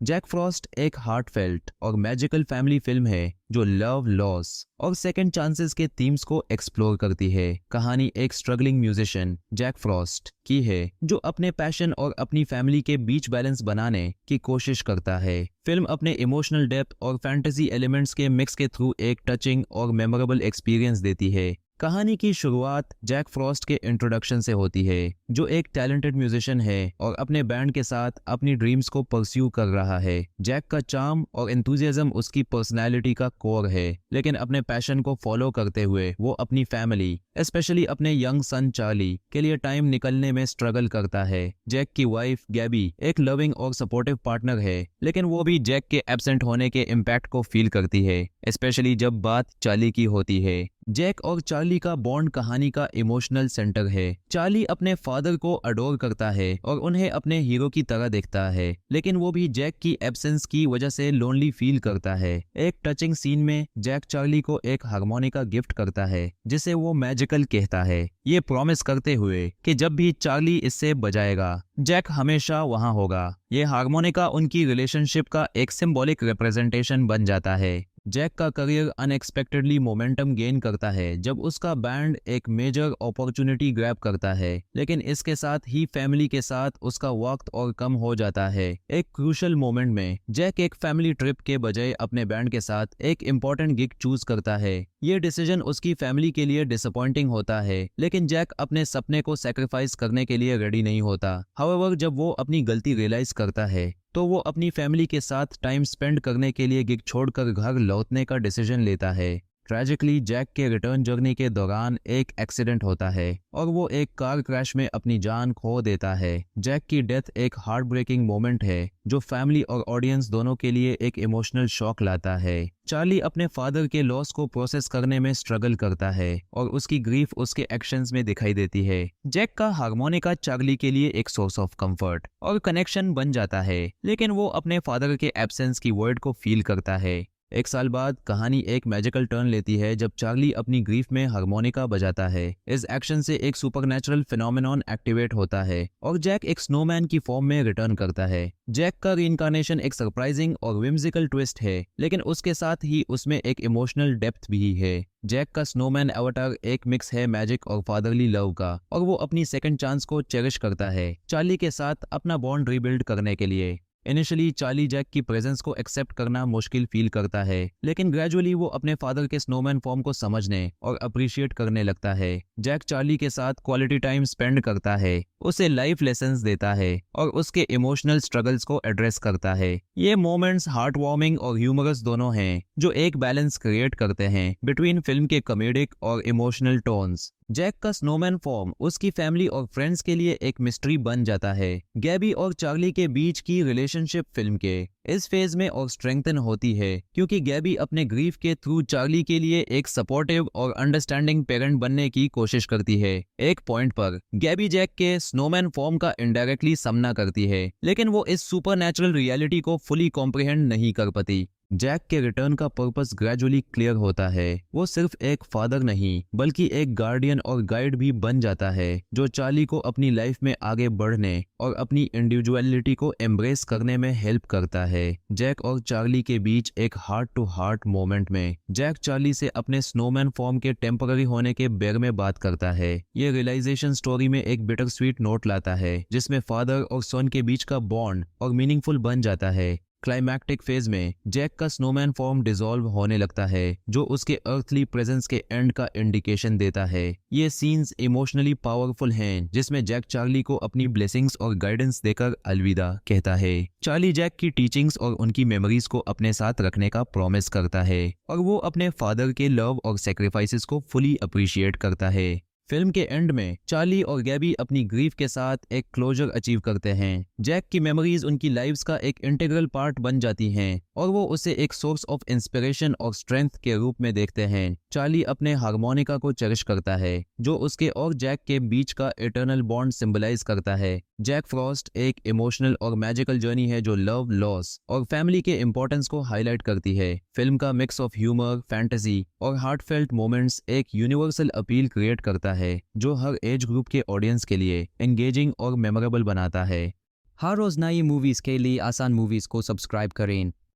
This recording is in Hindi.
जैक फ्रॉस्ट एक हार्टफेल्ट और मैजिकल फैमिली फिल्म है जो लव, लॉस और सेकंड चांसेस के थीम्स को एक्सप्लोर करती है। कहानी एक स्ट्रगलिंग म्यूजिशियन जैक फ्रॉस्ट की है जो अपने पैशन और अपनी फैमिली के बीच बैलेंस बनाने की कोशिश करता है। फिल्म अपने इमोशनल डेप्थ और फैंटेसी एलिमेंट्स के मिक्स के थ्रू एक टचिंग और मेमोरेबल एक्सपीरियंस देती है। कहानी की शुरुआत जैक फ्रॉस्ट के इंट्रोडक्शन से होती है, जो एक टैलेंटेड म्यूजिशियन है और अपने बैंड के साथ अपनी ड्रीम्स को परस्यू कर रहा है। जैक का चार्म और एंथुसियाज्म उसकी पर्सनैलिटी का कोर है, लेकिन अपने पैशन को फॉलो करते हुए वो अपनी फैमिली, स्पेशली अपने यंग सन चार्ली के लिए टाइम निकलने में स्ट्रगल करता है। जैक की वाइफ गैबी एक लविंग और सपोर्टिव पार्टनर है, लेकिन वो भी जैक के एब्सेंट होने के इम्पैक्ट को फील करती है, स्पेशली जब बात चार्ली की होती है। जैक और चार्ली का बॉन्ड कहानी का इमोशनल सेंटर है। चार्ली अपने फादर को अडोर करता है और उन्हें अपने हीरो की तरह देखता है, लेकिन वो भी जैक की एब्सेंस की वजह से लोनली फील करता है। एक टचिंग सीन में जैक चार्ली को एक हारमोनिका गिफ्ट करता है, जिसे वो मैजिकल कहता है, ये प्रॉमिस करते हुए कि जब भी चार्ली इससे बजाएगा जैक हमेशा वहां होगा। ये हारमोनिका उनकी रिलेशनशिप का एक सिंबॉलिक रिप्रेजेंटेशन बन जाता है। जैक का करियर अनएक्सपेक्टेडली मोमेंटम गेन करता है जब उसका बैंड एक मेजर अपॉर्चुनिटी ग्रैब करता है, लेकिन इसके साथ ही फैमिली के साथ उसका वक्त और कम हो जाता है। एक क्रूशल मोमेंट में जैक एक फैमिली ट्रिप के बजाय अपने बैंड के साथ एक इम्पोर्टेंट गिग चूज करता है। ये डिसीजन उसकी फैमिली के लिए डिसअपॉइंटिंग होता है, लेकिन जैक अपने सपने को सैक्रिफाइस करने के लिए रेडी नहीं होता। हाउएवर, जब वो अपनी गलती रियलाइज करता है तो वो अपनी फैमिली के साथ टाइम स्पेंड करने के लिए गिग छोड़कर घर लौटने का डिसीजन लेता है। ट्रेजिकली जैक के रिटर्न जर्नी के दौरान एक एक्सीडेंट होता है और वो एक कार क्रैश में अपनी जान खो देता है। जैक की डेथ एक हार्ट ब्रेकिंग मोमेंट है जो फैमिली और ऑडियंस दोनों के लिए एक इमोशनल शॉक लाता है। चार्ली अपने फादर के लॉस को प्रोसेस करने में स्ट्रगल करता है और उसकी ग्रीफ उसके एक्शंस में दिखाई देती है। जैक का हारमोनिका चार्ली के लिए एक सोर्स ऑफ कंफर्ट और कनेक्शन बन जाता है, लेकिन वो अपने फादर के एब्सेंस की वर्ड को फील करता है। एक साल बाद कहानी एक मैजिकल टर्न लेती है जब चार्ली अपनी ग्रीफ में हारमोनिका बजाता है। इस एक्शन से एक सुपरनैचुरल फिनोमेनॉन एक्टिवेट होता है और जैक एक स्नोमैन की फॉर्म में रिटर्न करता है। जैक का रीइंकार्नेशन एक सरप्राइजिंग और विम्सिकल ट्विस्ट है, लेकिन उसके साथ ही उसमें एक इमोशनल डेप्थ भी है। जैक का स्नोमैन अवतार एक मिक्स है मैजिक और फादरली लव का, और वो अपनी सेकंड चांस को चेरिश करता है चार्ली के साथ अपना बॉन्ड रीबिल्ड करने के लिए। इनिशियली चार्ली जैक की प्रेजेंस को एक्सेप्ट करना मुश्किल फील करता है, लेकिन ग्रेजुअली वो अपने फादर के स्नोमैन फॉर्म को समझने और अप्रिशिएट करने लगता है। जैक चार्ली के साथ क्वालिटी टाइम स्पेंड करता है, उसे लाइफ लेसन्स देता है और उसके इमोशनल स्ट्रगल्स को एड्रेस करता है। ये मोमेंट्स हार्ट वार्मिंग और ह्यूमरस दोनों हैं, जो एक बैलेंस क्रिएट करते हैं बिटवीन फिल्म के कॉमेडिक और इमोशनल टोन्स। जैक का स्नोमैन फॉर्म उसकी फैमिली और फ्रेंड्स के लिए एक मिस्ट्री बन जाता है। गैबी और चार्ली के बीच की रिलेशनशिप फिल्म के इस फेज में और स्ट्रेंथन होती है, क्योंकि गैबी अपने ग्रीफ के थ्रू चार्ली के लिए एक सपोर्टिव और अंडरस्टैंडिंग पेरेंट बनने की कोशिश करती है। एक पॉइंट पर गैबी जैक के स्नोमैन फॉर्म का इनडायरेक्टली सामना करती है, लेकिन वो इस सुपरनैचुरल रियलिटी को फुली कॉम्प्रिहेंड नहीं कर पाती। जैक के रिटर्न का पर्पस ग्रेजुअली क्लियर होता है। वो सिर्फ एक फादर नहीं बल्कि एक गार्डियन और गाइड भी बन जाता है, जो चार्ली को अपनी लाइफ में आगे बढ़ने और अपनी इंडिविजुअलिटी को एम्ब्रेस करने में हेल्प करता है। जैक और चार्ली के बीच एक हार्ट टू हार्ट मोमेंट में जैक चार्ली से अपने स्नोमैन फॉर्म के टेम्पररी होने के बेर में बात करता है। ये रियलाइजेशन स्टोरी में एक बिटर स्वीट नोट लाता है, जिसमें फादर और सन के बीच का बॉन्ड और मीनिंगफुल बन जाता है। क्लाइमैक्टिक फेज में जैक का स्नोमैन फॉर्म डिसॉल्व होने लगता है, जो उसके अर्थली प्रेजेंस के एंड का इंडिकेशन देता है। ये सीन्स इमोशनली पावरफुल हैं, जिसमें जैक चार्ली को अपनी ब्लेसिंग्स और गाइडेंस देकर अलविदा कहता है। चार्ली जैक की टीचिंग्स और उनकी मेमोरीज को अपने साथ रखने का प्रॉमिस करता है, और वो अपने फादर के लव और सेक्रीफाइसेस को फुली अप्रिशिएट करता है। फिल्म के एंड में चार्ली और गैबी अपनी ग्रीफ के साथ एक क्लोजर अचीव करते हैं। जैक की मेमोरीज उनकी लाइव्स का एक इंटीग्रल पार्ट बन जाती हैं और वो उसे एक सोर्स ऑफ इंस्पिरेशन और स्ट्रेंथ के रूप में देखते हैं। चार्ली अपने हारमोनिका को चेरिश करता है, जो उसके और जैक के बीच का इटर्नल बॉन्ड सिंबलाइज करता है। जैक फ्रॉस्ट एक इमोशनल और मैजिकल जर्नी है जो लव, लॉस और फैमिली के इंपॉर्टेंस को हाईलाइट करती है। फिल्म का मिक्स ऑफ ह्यूमर, फैंटेसी और हार्टफेल्ट मोमेंट्स एक यूनिवर्सल अपील क्रिएट करता है, जो हर एज ग्रुप के ऑडियंस के लिए एंगेजिंग और मेमोरेबल बनाता है। हर रोज नई मूवीज के लिए आसान मूवीज को सब्सक्राइब करें